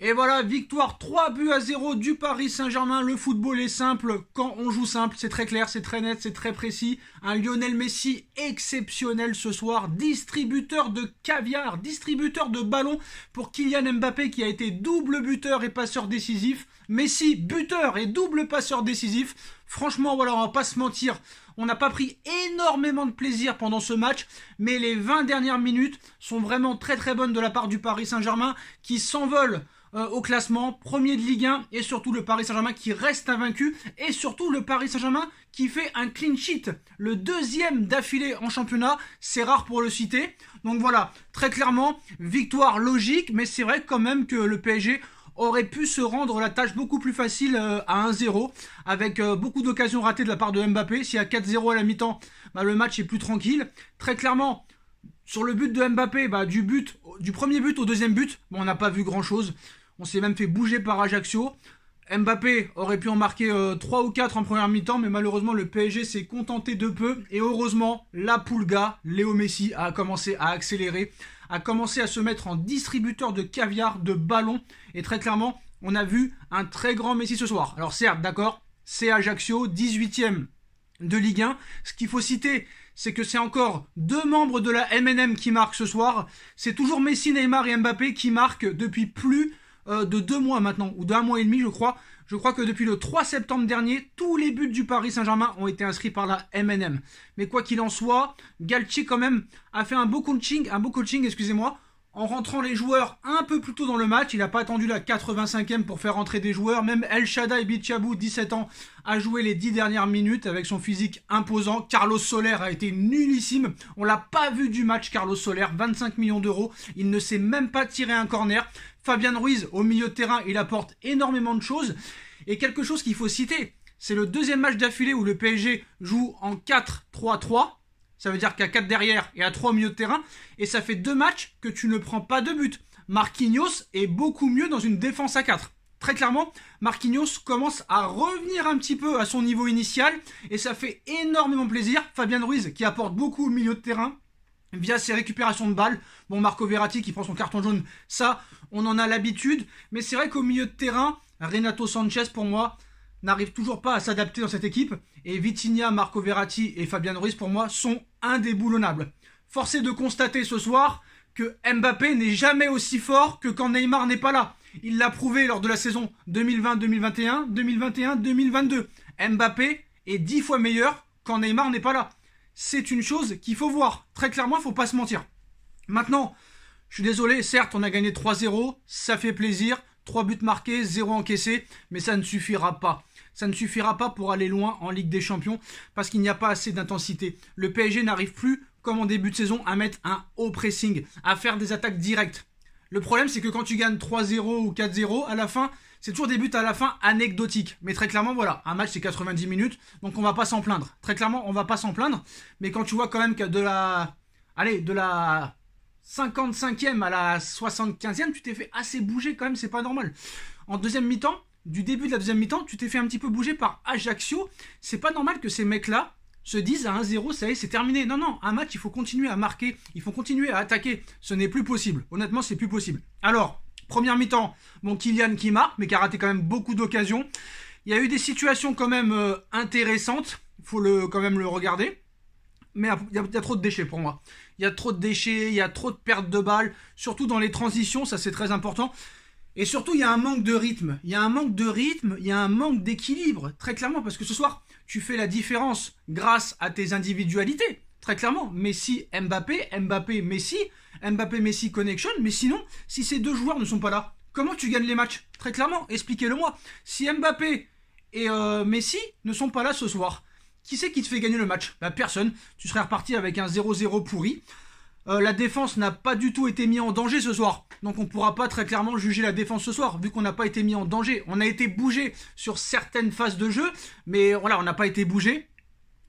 Et voilà, victoire 3-0 du Paris Saint-Germain. Le football est simple quand on joue simple. C'est très clair, c'est très net, c'est très précis. Un Lionel Messi exceptionnel ce soir. Distributeur de caviar, distributeur de ballons pour Kylian Mbappé qui a été double buteur et passeur décisif. Messi, buteur et double passeur décisif. Franchement, voilà, on va pas se mentir. On n'a pas pris énormément de plaisir pendant ce match, mais les 20 dernières minutes sont vraiment très très bonnes de la part du Paris Saint-Germain qui s'envole au classement, premier de Ligue 1, et surtout le Paris Saint-Germain qui reste invaincu, et surtout le Paris Saint-Germain qui fait un clean sheet, le deuxième d'affilée en championnat, c'est rare pour le citer. Donc voilà, très clairement, victoire logique, mais c'est vrai quand même que le PSG aurait pu se rendre la tâche beaucoup plus facile à 1-0, avec beaucoup d'occasions ratées de la part de Mbappé. S'il y a 4-0 à la mi-temps, le match est plus tranquille. Très clairement, sur le but de Mbappé, du premier but au deuxième but, on n'a pas vu grand-chose. On s'est même fait bouger par Ajaccio. Mbappé aurait pu en marquer 3 ou 4 en première mi-temps, mais malheureusement le PSG s'est contenté de peu. Et heureusement, la Pulga, Léo Messi, a commencé à accélérer, a commencé à se mettre en distributeur de caviar, de ballons. Et très clairement, on a vu un très grand Messi ce soir. Alors certes, d'accord, c'est Ajaccio, 18e de Ligue 1. Ce qu'il faut citer, c'est que c'est encore deux membres de la MNM qui marquent ce soir. C'est toujours Messi, Neymar et Mbappé qui marquent depuis plus de 2 mois maintenant, ou d'1 mois et demi je crois. Je crois que depuis le 3 septembre dernier, tous les buts du Paris Saint-Germain ont été inscrits par la MNM. Mais quoi qu'il en soit, Galtier quand même a fait un beau coaching, en rentrant les joueurs un peu plus tôt dans le match. Il n'a pas attendu la 85e pour faire rentrer des joueurs. Même El Shaddai Bichabou, 17 ans, a joué les 10 dernières minutes avec son physique imposant. Carlos Soler a été nullissime. On l'a pas vu du match, Carlos Soler, 25 millions d'euros. Il ne sait même pas tirer un corner. Fabien Ruiz, au milieu de terrain, il apporte énormément de choses. Et quelque chose qu'il faut citer, c'est le deuxième match d'affilée où le PSG joue en 4-3-3. Ça veut dire qu'à 4 derrière et à 3 au milieu de terrain. Et ça fait 2 matchs que tu ne prends pas de but. Marquinhos est beaucoup mieux dans une défense à 4. Très clairement, Marquinhos commence à revenir un petit peu à son niveau initial. Et ça fait énormément plaisir. Fabien Ruiz qui apporte beaucoup au milieu de terrain via ses récupérations de balles. Bon, Marco Verratti qui prend son carton jaune, ça, on en a l'habitude. Mais c'est vrai qu'au milieu de terrain, Renato Sanchez, pour moi, n'arrive toujours pas à s'adapter dans cette équipe. Et Vitinha, Marco Verratti et Fabien Ruiz, pour moi, sont indéboulonnables. Force est de constater ce soir que Mbappé n'est jamais aussi fort que quand Neymar n'est pas là. Il l'a prouvé lors de la saison 2020-2021, 2021-2022. Mbappé est 10 fois meilleur quand Neymar n'est pas là. C'est une chose qu'il faut voir. Très clairement, il ne faut pas se mentir. Maintenant, je suis désolé, certes, on a gagné 3-0, ça fait plaisir. 3 buts marqués, 0 encaissés, mais ça ne suffira pas. Ça ne suffira pas pour aller loin en Ligue des Champions parce qu'il n'y a pas assez d'intensité. Le PSG n'arrive plus, comme en début de saison, à mettre un haut pressing, à faire des attaques directes. Le problème, c'est que quand tu gagnes 3-0 ou 4-0, à la fin, c'est toujours des buts à la fin anecdotiques. Mais très clairement, voilà, un match c'est 90 minutes, donc on va pas s'en plaindre. Très clairement, on va pas s'en plaindre. Mais quand tu vois quand même que de la 55e à la 75e, tu t'es fait assez bouger quand même, c'est pas normal. En deuxième mi-temps, du début de la deuxième mi-temps, tu t'es fait un petit peu bouger par Ajaccio. C'est pas normal que ces mecs-là se disent à 1-0, ça y est, c'est terminé. Non, un match, il faut continuer à marquer, il faut continuer à attaquer. Ce n'est plus possible. Honnêtement, c'est plus possible. Alors, première mi-temps, Kylian qui marque, mais qui a raté quand même beaucoup d'occasions. Il y a eu des situations quand même intéressantes. Il faut quand même le regarder. Mais il y a trop de déchets pour moi. Il y a trop de déchets, il y a trop de pertes de balles, surtout dans les transitions, ça c'est très important. Et surtout, il y a un manque de rythme. Il y a un manque d'équilibre, très clairement, parce que ce soir, tu fais la différence grâce à tes individualités, très clairement. Messi, Mbappé, Mbappé, Messi, Mbappé-Messi connection, mais sinon, si ces deux joueurs ne sont pas là, comment tu gagnes les matchs? Très clairement, expliquez-le-moi. Si Mbappé et Messi ne sont pas là ce soir, qui c'est qui te fait gagner le match? Personne. Tu serais reparti avec un 0-0 pourri. La défense n'a pas du tout été mise en danger ce soir. Donc on ne pourra pas très clairement juger la défense ce soir, vu qu'on n'a pas été mis en danger. On a été bougé sur certaines phases de jeu, mais voilà, on n'a pas été bougé.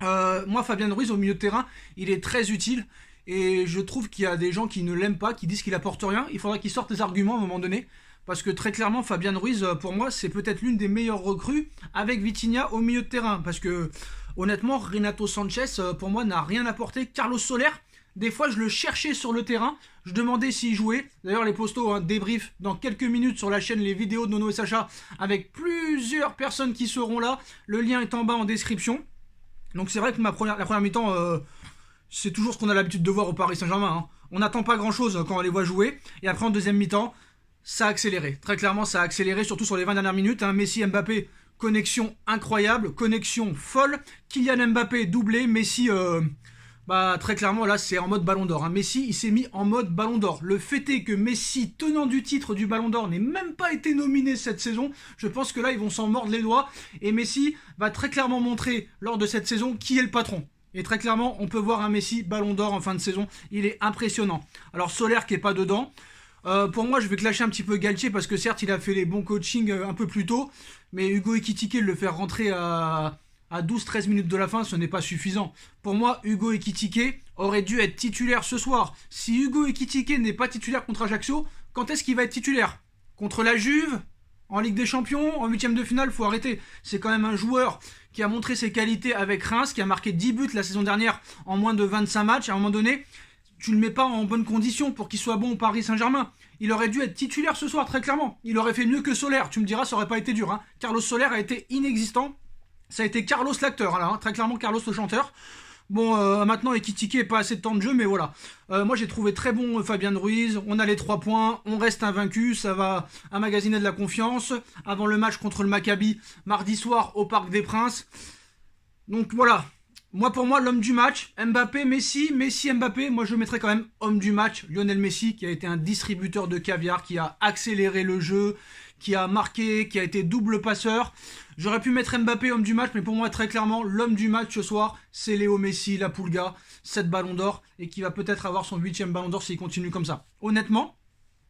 Moi, Fabien Ruiz, au milieu de terrain, il est très utile. Et je trouve qu'il y a des gens qui ne l'aiment pas, qui disent qu'il apporte rien. Il faudra qu'il sorte des arguments à un moment donné. Parce que très clairement, Fabien Ruiz, pour moi, c'est peut-être l'une des meilleures recrues avec Vitinha au milieu de terrain. Parce que, honnêtement, Renato Sanchez, pour moi, n'a rien apporté. Carlos Soler Des fois, je le cherchais sur le terrain. Je demandais s'il jouait. D'ailleurs, les postos, débrief dans quelques minutes sur la chaîne, les vidéos de Nono et Sacha, avec plusieurs personnes qui seront là. Le lien est en bas en description. Donc c'est vrai que la première mi-temps, c'est toujours ce qu'on a l'habitude de voir au Paris Saint-Germain. On n'attend pas grand-chose quand on les voit jouer. Et après, en deuxième mi-temps, ça a accéléré. Très clairement, ça a accéléré, surtout sur les 20 dernières minutes. Messi, Mbappé, connexion incroyable, connexion folle. Kylian Mbappé, doublé. Messi, très clairement, là, c'est en mode Ballon d'Or. Messi, il s'est mis en mode Ballon d'Or. Le fait est que Messi, tenant du titre du Ballon d'Or, n'ait même pas été nominé cette saison. Je pense que là, ils vont s'en mordre les doigts. Et Messi va très clairement montrer, lors de cette saison, qui est le patron. Et très clairement, on peut voir un Messi Ballon d'Or en fin de saison. Il est impressionnant. Alors, Solaire qui est pas dedans. Pour moi, je vais clasher un petit peu Galtier parce que certes, il a fait les bons coachings un peu plus tôt. Mais Hugo Ekitike, le faire rentrer à 12-13 minutes de la fin, ce n'est pas suffisant. Pour moi, Hugo Ekitike aurait dû être titulaire ce soir. Si Hugo Ekitike n'est pas titulaire contre Ajaccio, quand est-ce qu'il va être titulaire? Contre la Juve? En Ligue des Champions, en huitième de finale, faut arrêter. C'est quand même un joueur qui a montré ses qualités avec Reims, qui a marqué 10 buts la saison dernière en moins de 25 matchs. À un moment donné, tu ne le mets pas en bonne condition pour qu'il soit bon au Paris Saint-Germain. Il aurait dû être titulaire ce soir, très clairement. Il aurait fait mieux que Solaire. Tu me diras, ça aurait pas été dur. Carlos Solaire a été inexistant. Ça a été Carlos l'acteur, là, très clairement Carlos le chanteur. Bon, maintenant, Ekitike n'est pas assez de temps de jeu, mais voilà. Moi, j'ai trouvé très bon Fabien Ruiz. On a les 3 points, on reste invaincu, ça va emmagasiner de la confiance. Avant le match contre le Maccabi, mardi soir au Parc des Princes. Donc voilà. Pour moi, l'homme du match, Mbappé, Messi, Mbappé. Moi, je mettrais quand même homme du match, Lionel Messi, qui a été un distributeur de caviar, qui a accéléré le jeu, qui a marqué, qui a été double passeur. J'aurais pu mettre Mbappé homme du match, mais pour moi, très clairement, l'homme du match ce soir, c'est Léo Messi, la Pulga, 7 ballons d'or, et qui va peut-être avoir son 8e ballon d'or s'il continue comme ça. Honnêtement,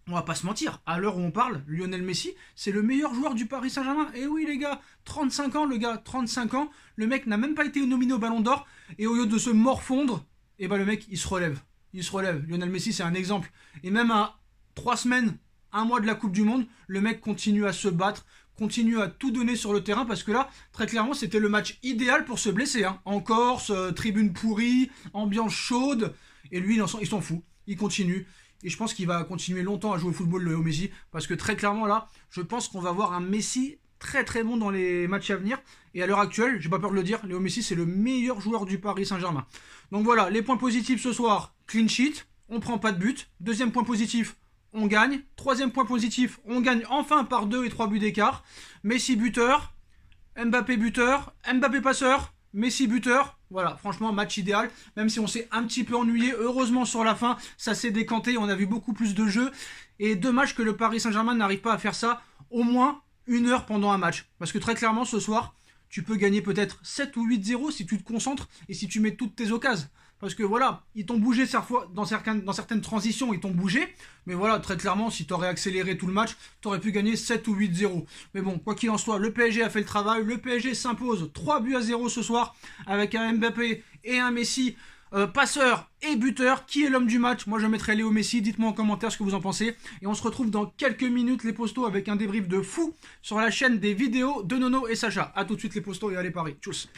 on va pas se mentir, à l'heure où on parle, Lionel Messi, c'est le meilleur joueur du Paris Saint-Germain. Et oui les gars, 35 ans le gars, 35 ans, le mec n'a même pas été nominé au ballon d'or, et au lieu de se morfondre, le mec, il se relève. Il se relève. Lionel Messi, c'est un exemple. Et même à 3 semaines, 1 mois de la Coupe du Monde, le mec continue à se battre, continue à tout donner sur le terrain, parce que là, très clairement, c'était le match idéal pour se blesser. En Corse, tribune pourrie, ambiance chaude, et lui, il s'en fout. Il continue. Et je pense qu'il va continuer longtemps à jouer au football, Léo Messi, parce que très clairement, là, je pense qu'on va voir un Messi très très bon dans les matchs à venir. Et à l'heure actuelle, j'ai pas peur de le dire, Léo Messi, c'est le meilleur joueur du Paris Saint-Germain. Donc voilà, les points positifs ce soir, clean sheet, on prend pas de but. Deuxième point positif, on gagne. Troisième point positif, on gagne enfin par 2 et 3 buts d'écart. Messi buteur, Mbappé passeur, Messi buteur. Voilà, franchement, match idéal. Même si on s'est un petit peu ennuyé, heureusement sur la fin, ça s'est décanté. On a vu beaucoup plus de jeux. Et dommage que le Paris Saint-Germain n'arrive pas à faire ça au moins 1 heure pendant un match. Parce que très clairement, ce soir, tu peux gagner peut-être 7 ou 8-0 si tu te concentres et si tu mets toutes tes occasions. Parce que voilà, ils t'ont bougé dans certaines transitions, ils t'ont bougé. Mais voilà, très clairement, si tu aurais accéléré tout le match, tu aurais pu gagner 7 ou 8-0. Mais bon, quoi qu'il en soit, le PSG a fait le travail. Le PSG s'impose 3-0 ce soir avec un Mbappé et un Messi passeur et buteur. Qui est l'homme du match? Moi, je mettrais Léo Messi. Dites-moi en commentaire ce que vous en pensez. Et on se retrouve dans quelques minutes, les postos, avec un débrief de fou sur la chaîne des vidéos de Nono et Sacha. A tout de suite, les postos, et allez Paris. Tchuss.